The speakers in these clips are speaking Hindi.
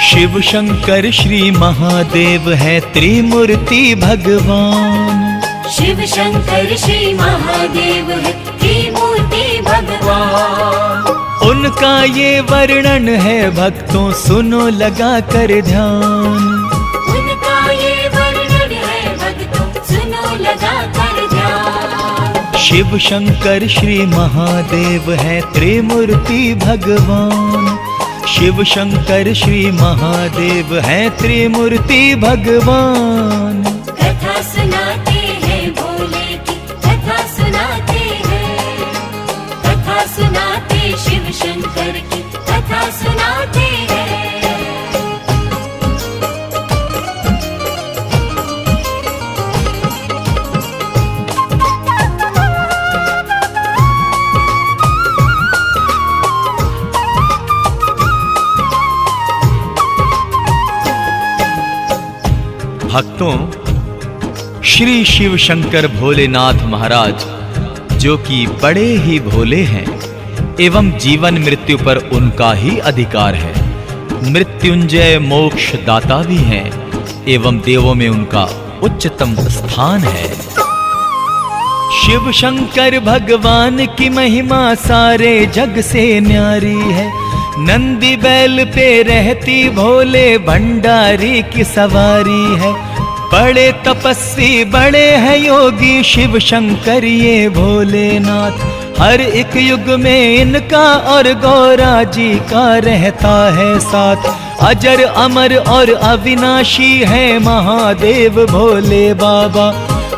शिव शंकर श्री महादेव है त्रिमूर्ति भगवान। शिव शंकर श्री महादेव है त्रिमूर्ति भगवान। उनका ये वर्णन है भक्तों सुनो लगा कर ध्यान। उनका ये वर्णन है भक्तों सुनो लगा कर ध्यान। शिव शंकर श्री महादेव है त्रिमूर्ति भगवान। शिव शंकर श्री महादेव है त्रिमूर्ति भगवान। कथा सुनाते हैं भोले की कथा सुनाते हैं। कथा सुनाते शिव शंकर की कथा सुनाते हैं। भक्तों, श्री शिव शंकर भोलेनाथ महाराज जो कि बड़े ही भोले हैं एवं जीवन मृत्यु पर उनका ही अधिकार है, मृत्युंजय मोक्ष दाता भी हैं एवं देवों में उनका उच्चतम स्थान है। शिव शंकर भगवान की महिमा सारे जग से न्यारी है। नंदी बैल पे रहती भोले भंडारी की सवारी है। बड़े तपस्वी बड़े हैं योगी शिव शंकर ये भोलेनाथ। हर एक युग में इनका और गौरा जी का रहता है साथ। अजर अमर और अविनाशी है महादेव भोले बाबा।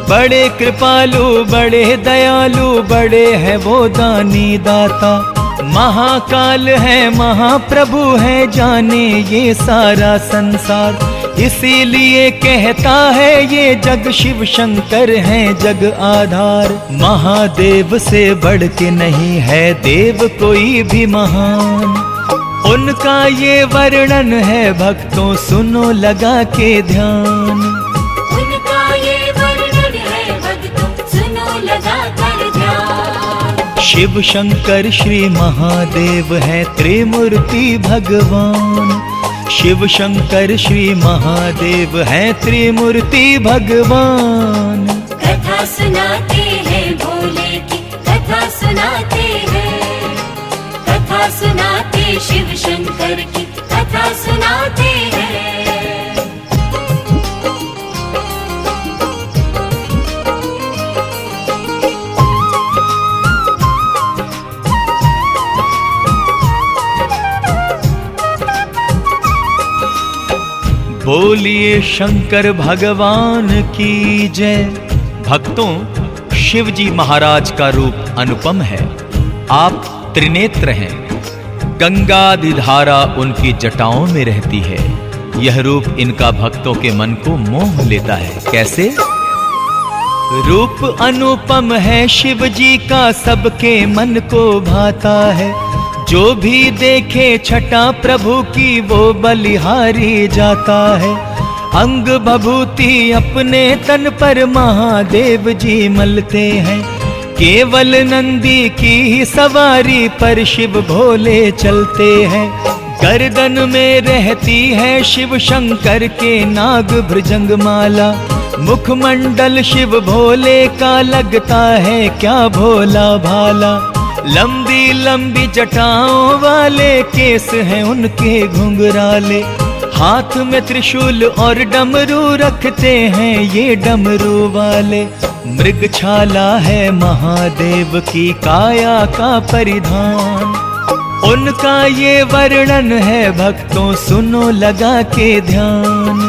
बड़े कृपालु बड़े दयालु बड़े हैं वो दानी दाता। महाकाल है महाप्रभु है जाने ये सारा संसार। इसीलिए कहता है ये जग शिव शंकर है जग आधार। महादेव से बढ़ के नहीं है देव कोई भी महान। उनका ये वर्णन है भक्तों सुनो लगा के ध्यान। उनका ये वर्णन है भक्तों सुनो लगा कर ध्यान। शिव शंकर श्री महादेव है त्रिमूर्ति भगवान। शिव शंकर श्री महादेव है त्रिमूर्ति भगवान। कथा सुनाते हैं भोले की कथा सुनाते हैं। कथा सुनाते शिव शंकर की कथा सुनाते हैं। बोलिए शंकर भगवान की जय। भक्तों, शिव जी महाराज का रूप अनुपम है। आप त्रिनेत्र हैं। गंगादि धारा उनकी जटाओं में रहती है। यह रूप इनका भक्तों के मन को मोह लेता है। कैसे? रूप अनुपम है शिव जी का सबके मन को भाता है। जो भी देखे छटा प्रभु की वो बलिहारी जाता है। अंग भभूति अपने तन पर महादेव जी मलते हैं। केवल नंदी की ही सवारी पर शिव भोले चलते हैं। गर्दन में रहती है शिव शंकर के नाग भुजंग माला। मुखमंडल शिव भोले का लगता है क्या भोला भाला। लंबी लंबी जटाओं वाले केस हैं उनके घुंघराले। हाथ में त्रिशूल और डमरू रखते हैं ये डमरू वाले। मृगछाला है महादेव की काया का परिधान। उनका ये वर्णन है भक्तों सुनो लगा के ध्यान।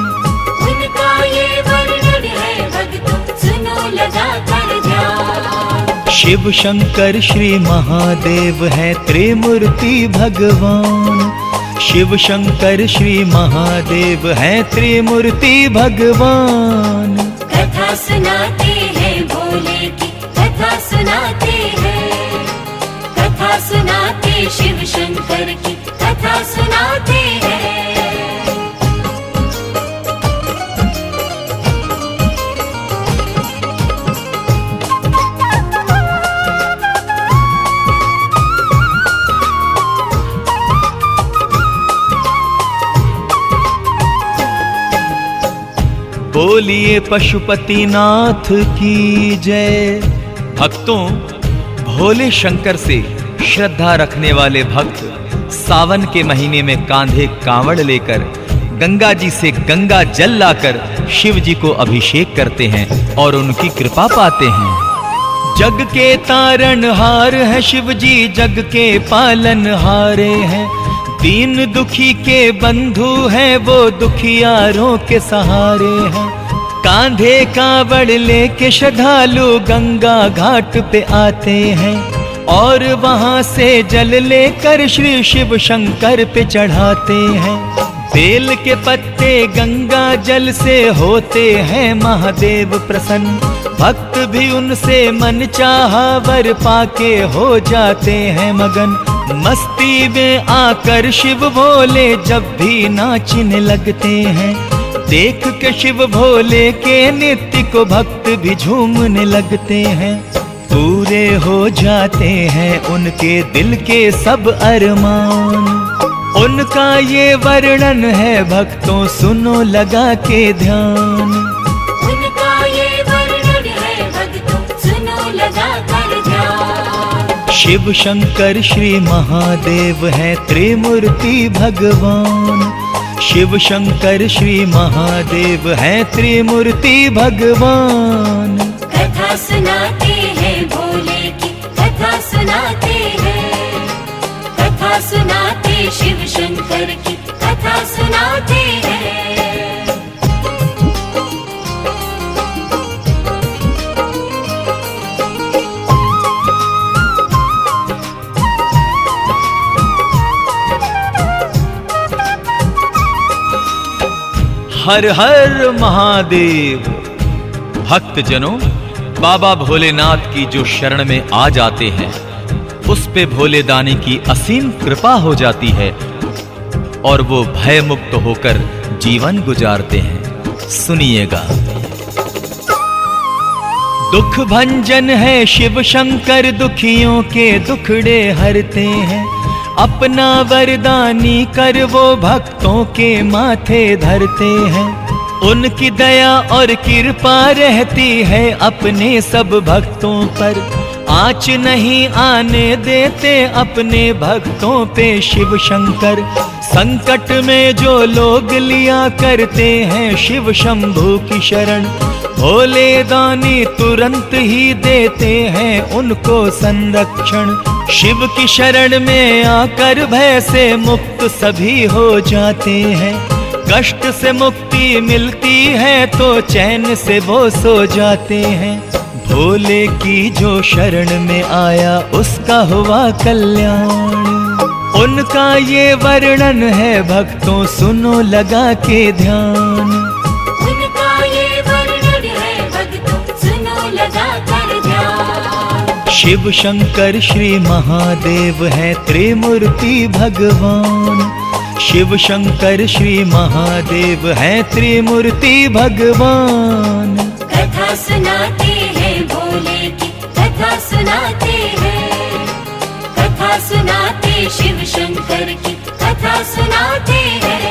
उनका ये वर्णन है भक्तों सुनो लगा कर ध्यान। शिव शंकर श्री महादेव है त्रिमूर्ति भगवान। शिव शंकर श्री महादेव है त्रिमूर्ति भगवान। कथा सुनाते हैं भोले की कथा सुनाते हैं। कथा सुनाते शिव शंकर की कथा सुनाते हैं। बोलिए पशुपतिनाथ की जय। भक्तों, भोले शंकर से श्रद्धा रखने वाले भक्त सावन के महीने में कांधे कांवड़ लेकर गंगा जी से गंगा जल लाकर शिव जी को अभिषेक करते हैं और उनकी कृपा पाते हैं। जग के तारणहार है शिव जी, जग के पालनहारे हैं। दीन दुखी के बंधु हैं, वो दुखियारों के सहारे हैं। कांधे कांवड़ लेके श्रद्धालु गंगा घाट पे आते हैं और वहां से जल लेकर श्री शिव शंकर पे चढ़ाते हैं। बेल के पत्ते गंगा जल से होते हैं महादेव प्रसन्न। भक्त भी उनसे मन चाहा वर पाके हो जाते हैं मगन। मस्ती में आकर शिव भोले जब भी नाचने लगते हैं। देख के शिव भोले के नृत्य को भक्त भी झूमने लगते हैं। पूरे हो जाते हैं उनके दिल के सब अरमान। उनका ये वर्णन है भक्तों, सुनो लगा के ध्यान। उनका ये वर्णन है भक्तों, सुनो लगा कर ध्यान। शिव शंकर श्री महादेव है त्रिमूर्ति भगवान। शिव शंकर श्री महादेव है त्रिमूर्ति भगवान। कथा सुनाते हैं भोले की, कथा सुनाते हैं। कथा सुनाते शिव शंकर की, कथा सुनाते हैं। हर हर महादेव। भक्तजनों, बाबा भोलेनाथ की जो शरण में आ जाते हैं उस पे भोले दानी की असीम कृपा हो जाती है और वो भय मुक्त होकर जीवन गुजारते हैं। सुनिएगा। दुख भंजन है शिव शंकर, दुखियों के दुखड़े हरते हैं। अपना वरदानी कर वो भक्तों के माथे धरते हैं। उनकी दया और कृपा रहती है अपने सब भक्तों पर। आँच नहीं आने देते अपने भक्तों पे शिव शंकर। संकट में जो लोग लिया करते हैं शिव शंभू की शरण, भोले दानी तुरंत ही देते हैं उनको संरक्षण। शिव की शरण में आकर भय से मुक्त सभी हो जाते हैं। कष्ट से मुक्ति मिलती है तो चैन से वो सो जाते हैं। भोले की जो शरण में आया उसका हुआ कल्याण। उनका ये वर्णन है भक्तों, सुनो लगा के ध्यान। उनका ये वर्णन है भक्तों, सुनो लगा कर ध्यान। शिव शंकर श्री महादेव है त्रिमूर्ति भगवान। शिव शंकर श्री महादेव है त्रिमूर्ति भगवान। कथा सुनाते हैं भोले की, कथा सुनाते हैं। कथा सुनाते शिव शंकर की, कथा सुनाते हैं।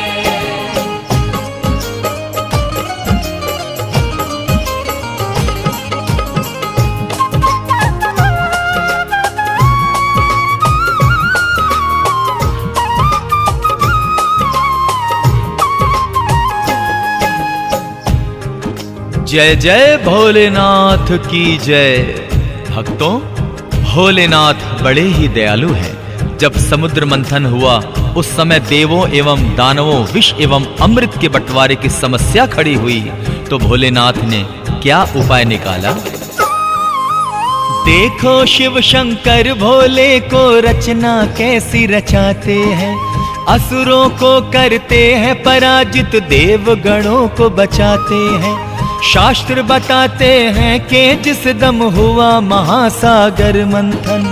जय जय भोलेनाथ की जय। भक्तों, भोलेनाथ बड़े ही दयालु हैं। जब समुद्र मंथन हुआ उस समय देवों एवं दानवों विष एवं अमृत के बंटवारे की समस्या खड़ी हुई तो भोलेनाथ ने क्या उपाय निकाला? देखो शिव शंकर भोले को रचना कैसी रचाते हैं। असुरों को करते हैं पराजित, देवगणों को बचाते हैं। शास्त्र बताते हैं कि जिस दम हुआ महासागर मंथन,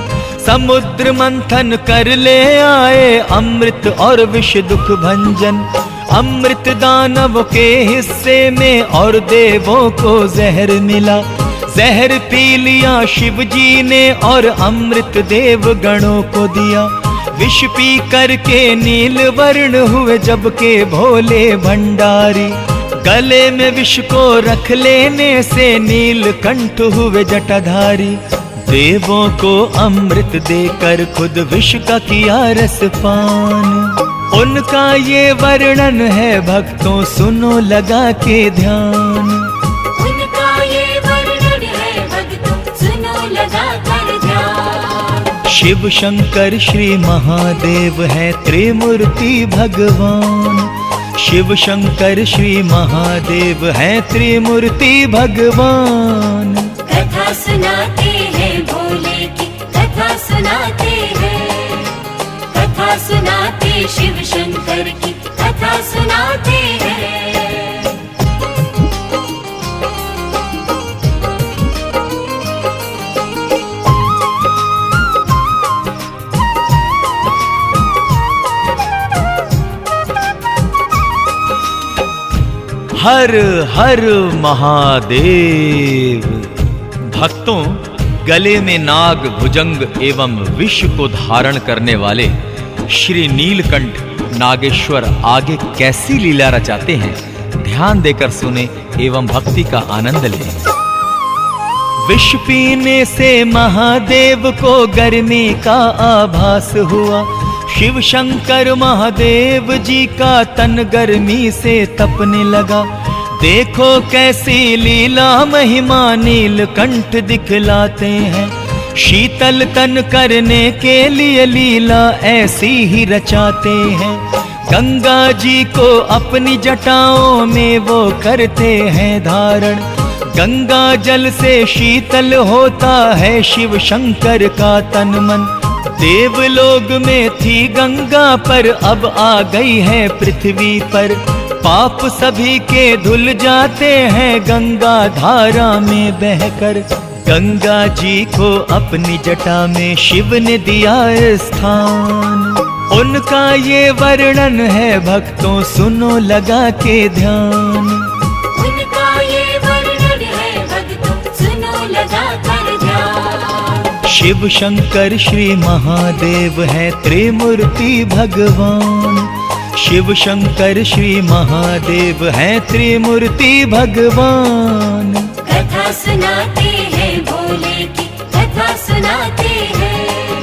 समुद्र मंथन कर ले आए अमृत और विष दुख भंजन। अमृत दानव के हिस्से में और देवों को जहर मिला। जहर पी लिया शिव जी ने और अमृत देव गणों को दिया। विष पी करके नील वर्ण हुए जबके भोले भंडारी। गले में विष को रख लेने से नीलकंठ हुए जटाधारी। देवों को अमृत देकर खुद विष का किया रसपान। उनका ये वर्णन है भक्तों सुनो लगा के ध्यान। उनका ये वर्णन है भक्तों सुनो लगा कर ध्यान। शिव शंकर श्री महादेव है त्रिमूर्ति भगवान। शिव शंकर श्री महादेव है त्रिमूर्ति भगवान। कथा सुनाते हैं भोले की कथा सुनाते हैं। कथा सुनाते शिव शंकर की कथा सुनाते हैं। हर हर महादेव। भक्तों, गले में नाग भुजंग एवं विष को धारण करने वाले श्री नीलकंठ नागेश्वर आगे कैसी लीला रचाते हैं, ध्यान देकर सुने एवं भक्ति का आनंद लें। विष पीने से महादेव को गर्मी का आभास हुआ। शिव शंकर महादेव जी का तन गर्मी से तपने लगा। देखो कैसी लीला महिमा नीलकंठ दिखलाते हैं। शीतल तन करने के लिए लीला ऐसी ही रचाते हैं। गंगा जी को अपनी जटाओं में वो करते हैं धारण। गंगा जल से शीतल होता है शिव शंकर का तन मन। देवलोक में थी गंगा पर अब आ गई है पृथ्वी पर। पाप सभी के धुल जाते हैं गंगा धारा में बहकर। गंगा जी को अपनी जटा में शिव ने दिया स्थान। उनका ये वर्णन है भक्तों सुनो लगा के ध्यान। उनका ये वर्णन है भक्तों सुनो लगा कर ध्यान। शिव शंकर श्री महादेव है त्रिमूर्ति भगवान। शिव शंकर श्री महादेव है त्रिमूर्ति भगवान। कथा सुनाते हैं भोले की कथा सुनाते हैं।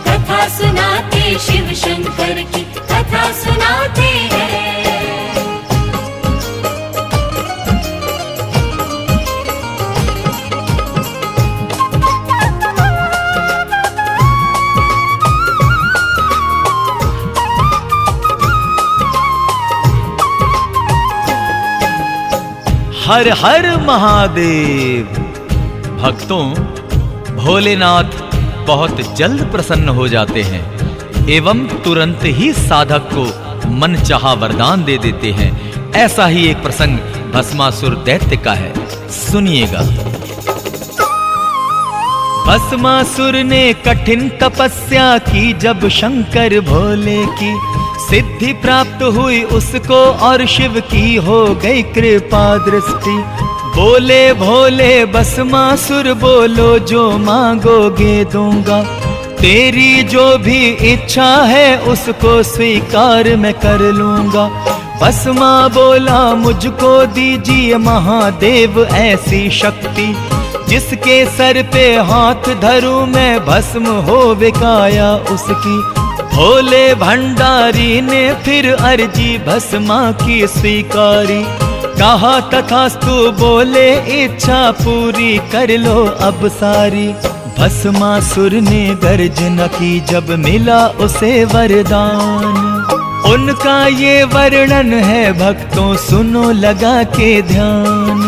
कथा सुनाते शिव शंकर की कथा सुनाते हैं। हर हर महादेव। भक्तों, भोलेनाथ बहुत जल्द प्रसन्न हो जाते हैं एवं तुरंत ही साधक को मनचाहा वरदान दे देते हैं। ऐसा ही एक प्रसंग भस्मासुर दैत्य का है, सुनिएगा। भस्मासुर ने कठिन तपस्या की जब शंकर भोले की। सिद्धि प्राप्त हुई उसको और शिव की हो गई कृपा दृष्टि। बोले भोले भस्मासुर बोलो जो मांगोगे दूंगा। तेरी जो भी इच्छा है उसको स्वीकार मैं कर लूंगा। भस्मा बोला मुझको दीजिए महादेव ऐसी शक्ति। जिसके सर पे हाथ धरूं मैं भस्म हो काया उसकी। भोले भंडारी ने फिर अर्जी भस्मा की स्वीकारी। कहा तथास्तु बोले इच्छा पूरी कर लो अब सारी। भस्मासुर ने गर्जना की जब मिला उसे वरदान। उनका ये वर्णन है भक्तों सुनो लगा के ध्यान।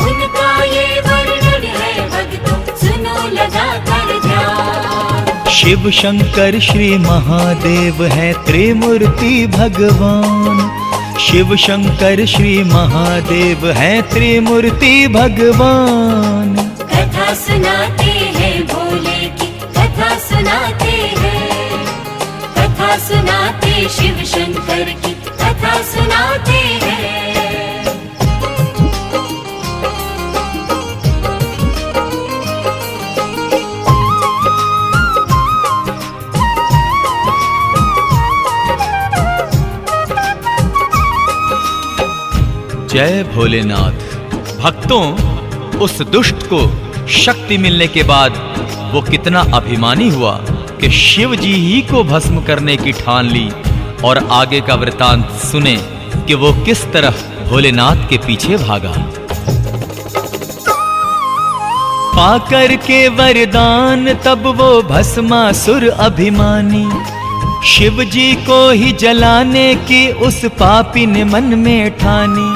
उनका ये वर्णन है भक्तों सुनो लगा कर ध्यान। शिव शंकर श्री महादेव है त्रिमूर्ति भगवान। शिव शंकर श्री महादेव है त्रिमूर्ति भगवान। कथा सुनाते हैं भोले की कथा सुनाते हैं। कथा सुनाते शिव शंकर की कथा सुनाते हैं। जय भोलेनाथ। भक्तों, उस दुष्ट को शक्ति मिलने के बाद वो कितना अभिमानी हुआ कि शिव जी ही को भस्म करने की ठान ली। और आगे का वृतांत सुने कि वो किस तरह भोलेनाथ के पीछे भागा। पाकर के वरदान तब वो भस्मासुर अभिमानी, शिव जी को ही जलाने की उस पापी ने मन में ठानी।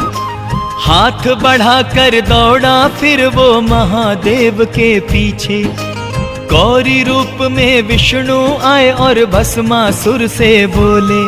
हाथ बढ़ाकर दौड़ा फिर वो महादेव के पीछे, गौरी रूप में विष्णु आए और भस्मासुर से बोले,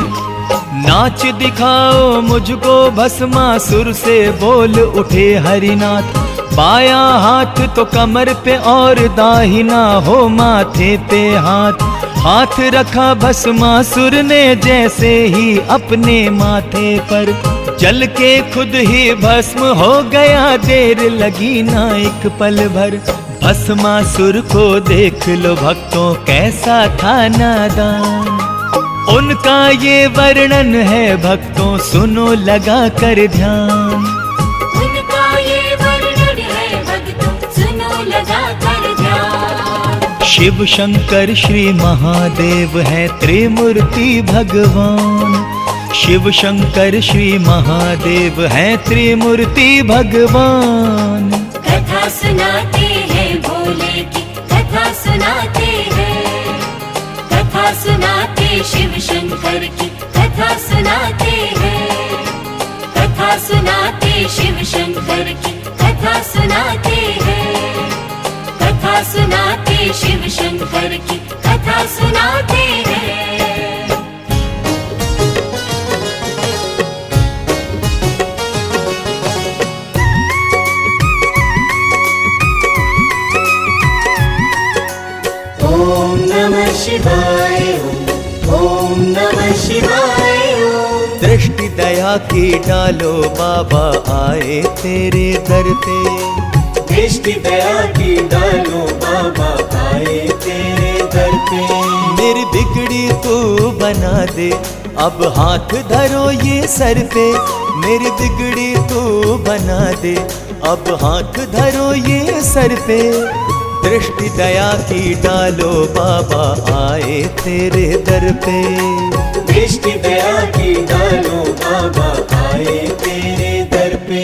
नाच दिखाओ मुझको। भस्मासुर से बोल उठे हरिनाथ, बाया हाथ तो कमर पे और दाहिना हो माथे पे हाथ। हाथ रखा भस्मासुर ने जैसे ही अपने माथे पर, जल के खुद ही भस्म हो गया, देर लगी ना एक पल भर। भस्मासुर को देख लो भक्तों कैसा था नादान, उनका ये वर्णन है भक्तों सुनो लगा कर ध्यान। उनका ये वर्णन है भक्तों सुनो लगा कर ध्यान। शिव शंकर श्री महादेव है त्रिमूर्ति भगवान, शिव शंकर श्री महादेव है त्रिमूर्ति भगवान। कथा सुनाते हैं भोले की, कथा सुनाते हैं, कथा सुनाते शिव शंकर की, कथा सुनाते हैं, कथा सुनाते शिव शंकर की, कथा सुनाते हैं, कथा सुनाते शिव शंकर की, कथा सुनाते हैं। ओम नमः शिवाय ओम नमः शिवाय ओम। दृष्टि दया की डालो बाबा आए तेरे दर पे, दृष्टि दया की डालो बाबा आए तेरे दर पे। मेरी बिगड़ी तू बना दे, अब हाथ धरो ये सर पे। मेरी बिगड़ी तू बना दे, अब हाथ धरो ये सर पे। दृष्टि दया की डालो बाबा आए तेरे दर पे, दृष्टि दया की डालो बाबा आए तेरे दर पे।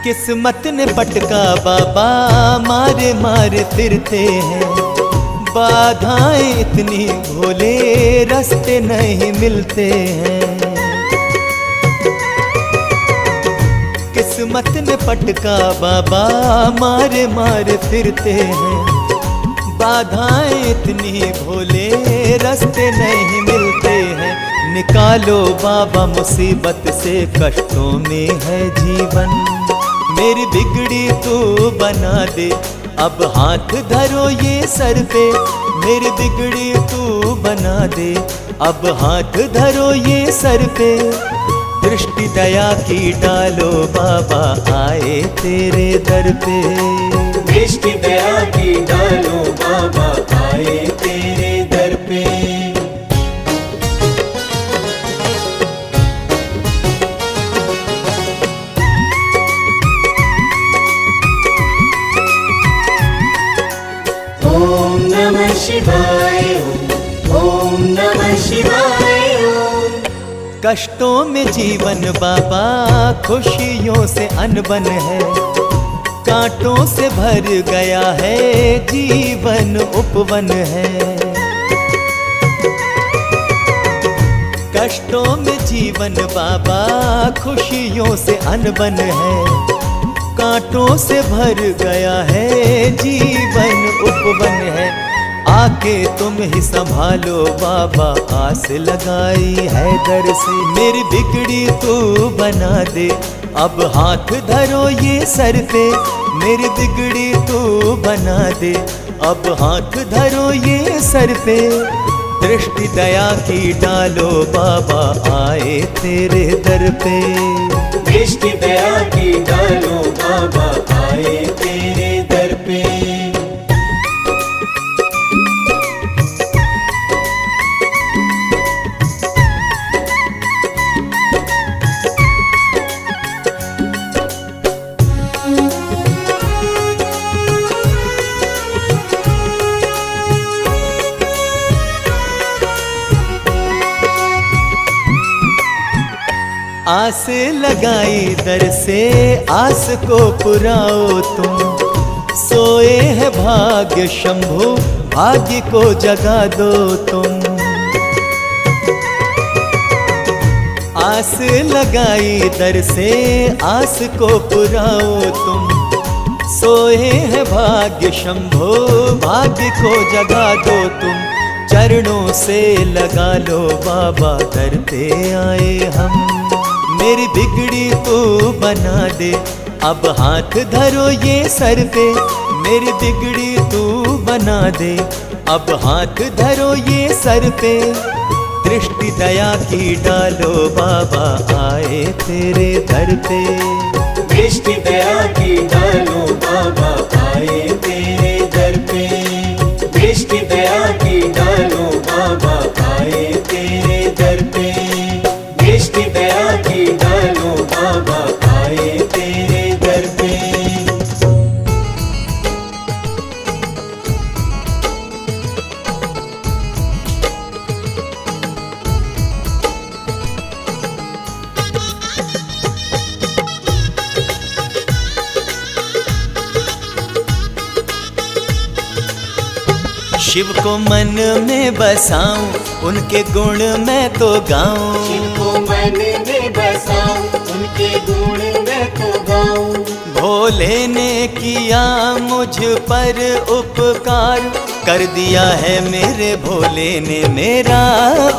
किस्मत ने पटका बाबा मारे मारे फिरते हैं, बाधाएं इतनी भोले रास्ते नहीं मिलते हैं। किस्मत ने पटका बाबा मारे मारे फिरते हैं, बाधाएं इतनी भोले रास्ते नहीं मिलते हैं। निकालो बाबा मुसीबत से, कष्टों में है जीवन। मेरी बिगड़ी तू बना दे, अब हाथ धरो ये सर पे। मेरी बिगड़ी तू बना दे, अब हाथ धरो ये सर पे। दृष्टि दया की डालो बाबा आए तेरे दर पे, दृष्टि दया की डालो बाबा आए तेरे दर पे। ओम नमः शिवाय ओम नमः शिवाय ओम। कष्टों में जीवन बाबा खुशियों से अनबन है, कांटों से भर गया है जीवन उपवन है। कष्टों में जीवन बाबा खुशियों से अनबन है, कांटों से भर गया है जीवन उपवन है। आके तुम ही संभालो बाबा, आस लगाई है दर से। मेरी बिगड़ी तू बना दे, अब हाथ धरो ये सर पे। मेरी बिगड़ी तू बना दे, अब हाथ धरो ये सर पे, दृष्टि दया की डालो बाबा आए तेरे दर पे। दृष्टि दया की डालो बाबा आए तेरे दर पे। आस लगाई दर से आस को पुराओ तुम, सोए है भाग्य शंभु भाग्य को जगा दो तुम। आस लगाई दर से आस को पुराओ तुम, सोए है भाग्य शंभु भाग्य को जगा दो तुम। चरणों से लगा लो बाबा दर पे आए हम, मेरी बिगड़ी तो बना दे। अब हाथ धरो ये सर पे, मेरी बिगड़ी तू बना दे। अब हाथ धरो ये सर पे, दृष्टि दया की डालो बाबा आए तेरे दर पे। दृष्टि दया की डालो बाबा आए तेरे दर पे। दृष्टि दया की डालो बाबा आए तेरे दर पे। दृष्टि दया की डालो बाबा आए तेरे दर पे। शिव को मन में बसाऊं, उनके गुण मैं तो गाऊं। शिव को मन में बसाऊं, उनके गुण मैं तो गाऊं। भोले ने किया मुझ पर उपकार, कर दिया है मेरे भोले ने मेरा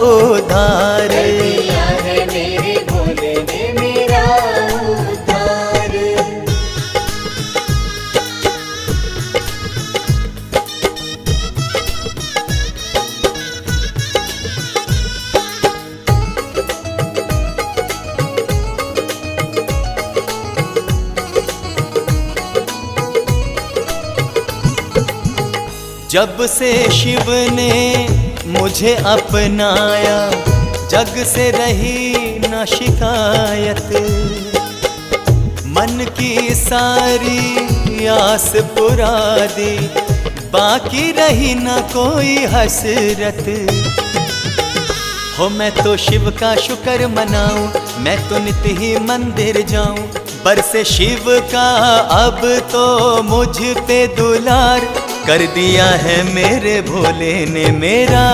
उद्धार। कर दिया है मेरे भोले ने मेरा उद्धार। जब से शिव ने मुझे अपनाया, जग से रही न शिकायत। मन की सारी आस पुरा दी, बाकी रही न कोई हसरत। हो मैं तो शिव का शुक्र मनाऊं, मैं तो नित्य ही मंदिर जाऊं। बरसे शिव का अब तो मुझ पे दुलार, कर दिया है मेरे भोले ने मेरा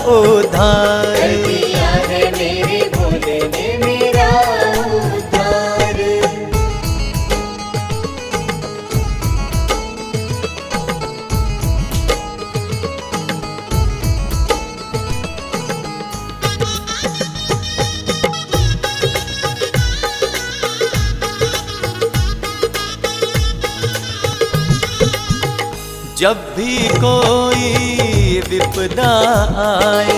उद्धार। कर दिया है मेरे भोले ने मेरा उद्धार। जब भी कोई विपदा आए,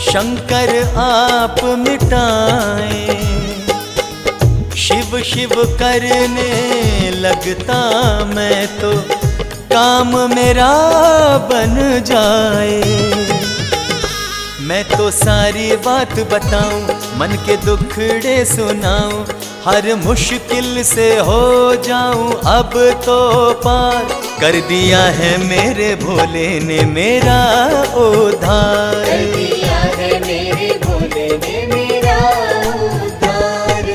शंकर आप मिटाए। शिव शिव करने लगता मैं तो, काम मेरा बन जाए। मैं तो सारी बात बताऊं, मन के दुखड़े सुनाऊं। हर मुश्किल से हो जाऊं अब तो पार, कर दिया है मेरे भोले ने मेरा उद्धार। कर दिया है मेरे भोले ने मेरा उद्धार।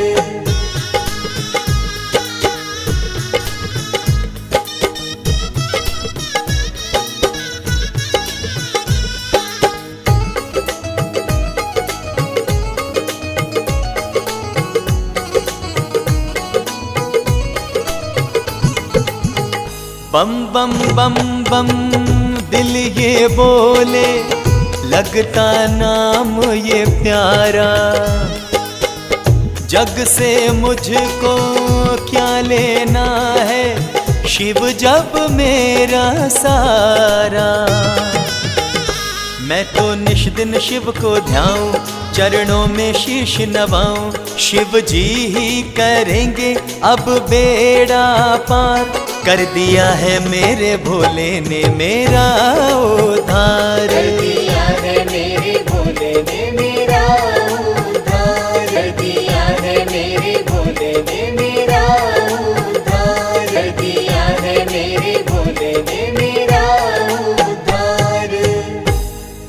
बम बम बम बम दिल ये बोले, लगता नाम ये प्यारा। जग से मुझको क्या लेना है, शिव जब मेरा सारा। मैं तो निश दिन शिव को ध्याऊं, चरणों में शीश नवाऊं, शिव जी ही करेंगे अब बेड़ा पार। कर दिया है मेरे भोले ने मेरा उद्धार, कर दिया है मेरे भोले ने मेरा उद्धार, कर दिया है मेरे भोले ने